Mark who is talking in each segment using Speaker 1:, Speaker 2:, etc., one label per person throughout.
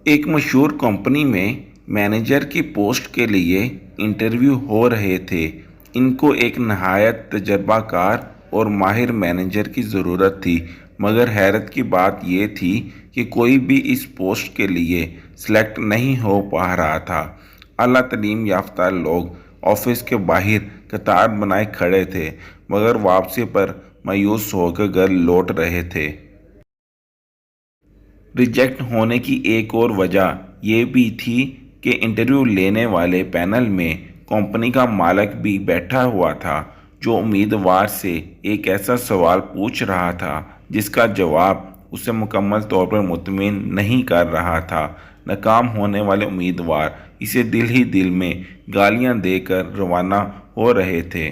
Speaker 1: एक मशहूर कंपनी में मैनेजर की पोस्ट के लिए इंटरव्यू हो रहे थे। इनको एक नहायत तजर्बाकार और माहिर मैनेजर की ज़रूरत थी, मगर हैरत की बात यह थी कि कोई भी इस पोस्ट के लिए सिलेक्ट नहीं हो पा रहा था। आला तालीम याफ्ता लोग ऑफिस के बाहर कतार बनाए खड़े थे, मगर वापसी पर मायूस होकर घर लौट रहे थे। रिजेक्ट होने की एक और वजह यह भी थी कि इंटरव्यू लेने वाले पैनल में कंपनी का मालिक भी बैठा हुआ था, जो उम्मीदवार से एक ऐसा सवाल पूछ रहा था जिसका जवाब उसे मुकम्मल तौर पर मुतमिन नहीं कर रहा था। नाकाम होने वाले उम्मीदवार इसे दिल ही दिल में गालियां देकर रवाना हो रहे थे।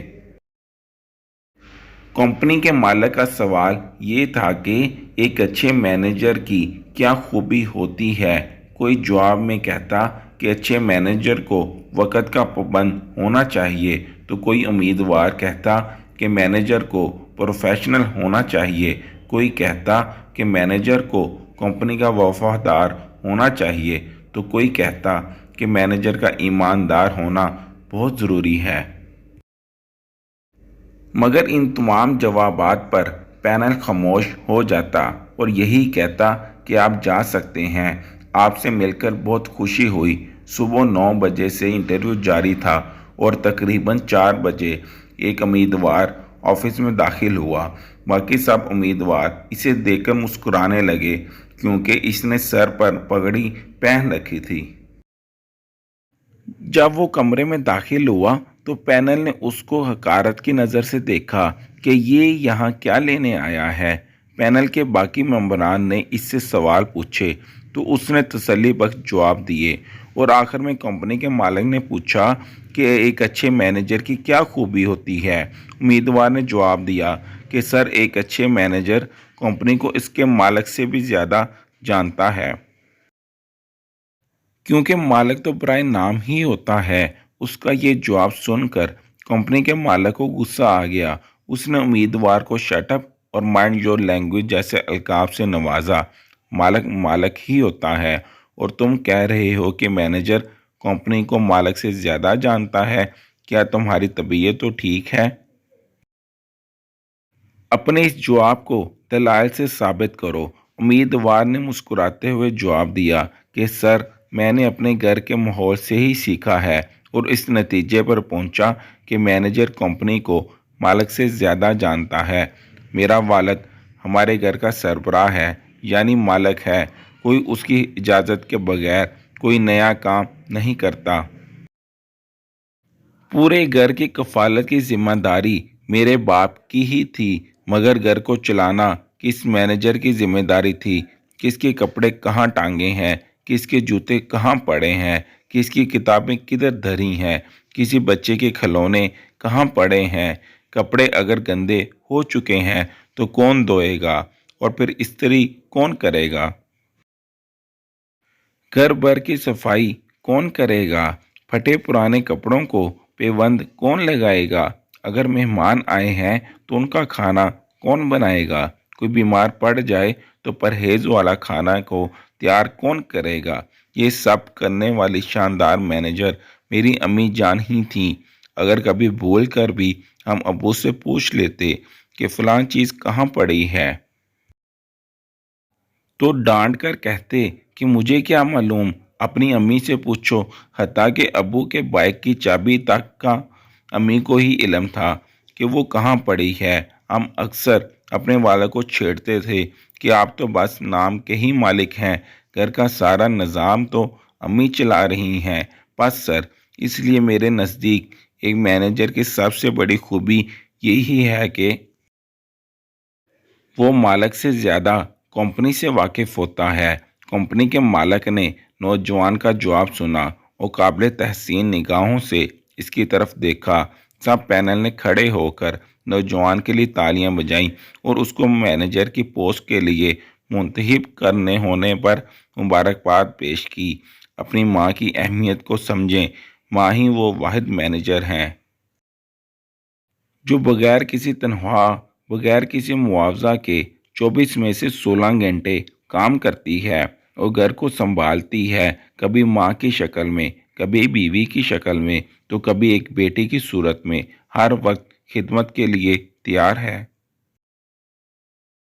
Speaker 1: कंपनी के मालिक का सवाल ये था कि एक अच्छे मैनेजर की क्या खूबी होती है। कोई जवाब में कहता कि अच्छे मैनेजर को वक़्त का पाबंद होना चाहिए, तो कोई उम्मीदवार कहता कि मैनेजर को प्रोफेशनल होना चाहिए। कोई कहता कि मैनेजर को कंपनी का वफादार होना चाहिए, तो कोई कहता कि मैनेजर का ईमानदार होना बहुत ज़रूरी है। मगर इन तमाम जवाबात पर पैनल खामोश हो जाता और यही कहता कि आप जा सकते हैं। आपसे मिलकर बहुत खुशी हुई। सुबह 9 बजे से इंटरव्यू जारी था और तकरीबन 4 बजे एक उम्मीदवार ऑफिस में दाखिल हुआ। बाकी सब उम्मीदवार इसे देखकर मुस्कुराने लगे, क्योंकि इसने सर पर पगड़ी पहन रखी थी। जब वो कमरे में दाखिल हुआ तो पैनल ने उसको हकारत की नज़र से देखा कि ये यहाँ क्या लेने आया है। पैनल के बाकी मेंबरान ने इससे सवाल पूछे तो उसने तसल्लीबख्श जवाब दिए, और आखिर में कंपनी के मालिक ने पूछा कि एक अच्छे मैनेजर की क्या खूबी होती है। उम्मीदवार ने जवाब दिया कि सर, एक अच्छे मैनेजर कंपनी को इसके मालिक से भी ज़्यादा जानता है, क्योंकि मालिक तो बराए नाम ही होता है। उसका ये जवाब सुनकर कंपनी के मालिक को गुस्सा आ गया। उसने उम्मीदवार को शटअप और माइंड योर लैंग्वेज जैसे अलकाब से नवाजा। मालिक मालिक ही होता है, और तुम कह रहे हो कि मैनेजर कंपनी को मालिक से ज़्यादा जानता है। क्या तुम्हारी तबीयत तो ठीक है? अपने इस जवाब को दलाइल से साबित करो। उम्मीदवार ने मुस्कुराते हुए जवाब दिया कि सर, मैंने अपने घर के माहौल से ही सीखा है और इस नतीजे पर पहुंचा कि मैनेजर कंपनी को मालिक से ज़्यादा जानता है। मेरा वालिद हमारे घर का सरबराह है, यानी मालिक है। कोई उसकी इजाज़त के बगैर कोई नया काम नहीं करता। पूरे घर की कफालत की जिम्मेदारी मेरे बाप की ही थी, मगर घर को चलाना किस मैनेजर की जिम्मेदारी थी। किसके कपड़े कहाँ टांगे हैं, किसके जूते कहाँ पड़े हैं, किसकी किताबें किधर धरी हैं, किसी बच्चे के खिलौने कहाँ पड़े हैं। कपड़े अगर गंदे हो चुके हैं तो कौन धोएगा, और फिर इस्त्री कौन करेगा। घर भर की सफाई कौन करेगा। फटे पुराने कपड़ों को पेबंद कौन लगाएगा। अगर मेहमान आए हैं तो उनका खाना कौन बनाएगा। कोई बीमार पड़ जाए तो परहेज वाला खाना को तैयार कौन करेगा। ये सब करने वाली शानदार मैनेजर मेरी अम्मी जान ही थी। अगर कभी भूल कर भी हम अब्बू से पूछ लेते कि फ़लाँ चीज़ कहाँ पड़ी है, तो डांट कर कहते कि मुझे क्या मालूम, अपनी अम्मी से पूछो। हत्ता कि अब्बू के बाइक की चाबी तक का अम्मी को ही इल्म था कि वो कहाँ पड़ी है। हम अक्सर अपने वाले को छेड़ते थे कि आप तो बस नाम के ही मालिक हैं, घर का सारा निज़ाम तो अम्मी चला रही हैं। बस सर, इसलिए मेरे नज़दीक एक मैनेजर की सबसे बड़ी खूबी यही है कि वो मालिक से ज़्यादा कंपनी से वाकिफ़ होता है। कंपनी के मालिक ने नौजवान का जवाब सुना और काबिल तहसीन निगाहों से इसकी तरफ देखा। सब पैनल ने खड़े होकर नौजवान के लिए तालियां बजाईं और उसको मैनेजर की पोस्ट के लिए मुंतखब करने होने पर मुबारकबाद पेश की। अपनी माँ की अहमियत को समझें। माँ ही वो वाहिद मैनेजर हैं जो बगैर किसी तनख्वाह, बगैर किसी मुआवजा के 24 में से 16 घंटे काम करती है। اور گھر کو سنبھالتی ہے، کبھی ماں کی شکل میں، کبھی بیوی کی شکل میں، تو کبھی ایک بیٹی کی صورت میں، ہر وقت خدمت کے لیے تیار ہے۔